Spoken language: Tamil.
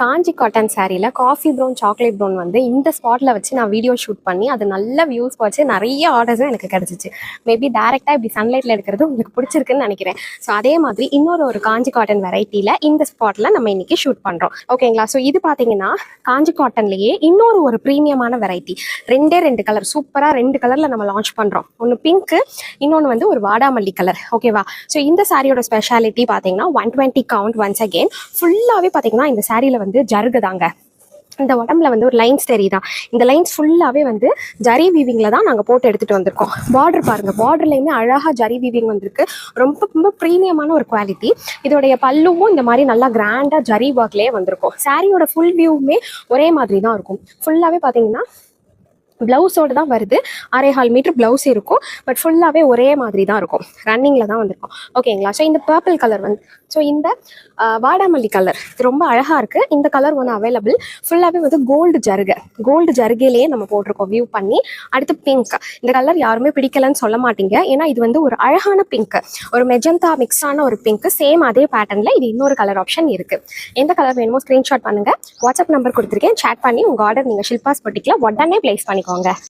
காஞ்சி காட்டன் சாரியில் காஃபி ப்ரௌன் சாக்லேட் ப்ரௌன் வந்து இந்த ஸ்பாட்டில் வச்சு நான் வீடியோ ஷூட் பண்ணி அது நல்ல வியூஸ் வச்சு நிறைய ஆர்டர்ஸும் எனக்கு கிடச்சிச்சு. மேபி டேரெக்டாக இப்படி சன்லைட்டில் எடுக்கிறது உங்களுக்கு பிடிச்சிருக்குன்னு நினைக்கிறேன். ஸோ அதே மாதிரி இன்னொரு காஞ்சி காட்டன் வெரைட்டியில் இந்த ஸ்பாட்டில் நம்ம இன்றைக்கி ஷூட் பண்ணுறோம். ஓகேங்களா? ஸோ இது பார்த்தீங்கன்னா காஞ்சி காட்டன்லேயே இன்னொரு ப்ரீமியமான வெரைட்டி. ரெண்டு கலர் சூப்பராக 2 கலரில் நம்ம லான்ச் பண்ணுறோம். ஒன்று பிங்க்கு, இன்னொன்று வந்து ஒரு வாடாமல்லி கலர். ஓகேவா? ஸோ இந்த சாரியோட ஸ்பெஷாலிட்டி பார்த்தீங்கன்னா 120 கவுண்ட். ஒன்ஸ் அகெயின் ஃபுல்லாகவே பார்த்தீங்கன்னா இந்த சாரியில் வந்து ஜருகுதாங்க. இந்த உடம்புல வந்து ஒரு லைன்ஸ் தெரியுதா? இந்த லைன்ஸ் ஃபுல்லாகவே வந்து ஜரி வீவிங்கில் தான் நாங்கள் போட்டு எடுத்துகிட்டு வந்திருக்கோம். பார்டர் பாருங்கள், பார்டர்லையுமே அழகாக ஜரி வீவிங் வந்திருக்கு. ரொம்ப ரொம்ப ப்ரீமியமான ஒரு குவாலிட்டி. இதோடைய பல்லுவும் இந்த மாதிரி நல்லா கிராண்டாக ஜரி ஒர்க்லேயே வந்திருக்கும். சாரியோட ஃபுல் வியூவுமே ஒரே மாதிரி தான் இருக்கும். ஃபுல்லாகவே பார்த்தீங்கன்னா ப்ளவுஸோடு தான் வருது. 1.25 மீட்டர் ப்ளவுஸ் இருக்கும். பட் ஃபுல்லாகவே ஒரே மாதிரி தான் இருக்கும். ரன்னிங்கில் தான் வந்திருக்கும். ஓகேங்களா? ஸோ இந்த பர்பிள் கலர் வந்து இந்த வாடாமல்லி கலர் இது ரொம்ப அழகாக இருக்குது. இந்த கலர் ஒன்று அவைலபிள். ஃபுல்லாகவே வந்து கோல்டு ஜருகையிலேயே நம்ம போட்டிருக்கோம் வியூ பண்ணி. அடுத்து பிங்க். இந்த கலர் யாருமே பிடிக்கலன்னு சொல்ல மாட்டீங்க. ஏன்னா இது வந்து ஒரு அழகான பிங்க், ஒரு மெஜந்தா மிக்ஸான ஒரு பிங்க். சேம் அதே பேட்டர்னில் இது இன்னொரு கலர் ஆப்ஷன் இருக்குது. எந்த கலர் வேணுமோ ஸ்க்ரீன்ஷாட் பண்ணுங்கள். வாட்ஸ்அப் நம்பர் கொடுத்துருக்கேன். சேட் பண்ணி உங்கள் ஆர்டர் நீங்கள் ஷில்பாஸ் பொட்டிக்கில் உடனே பிளேஸ் பண்ணிக்கோங்க.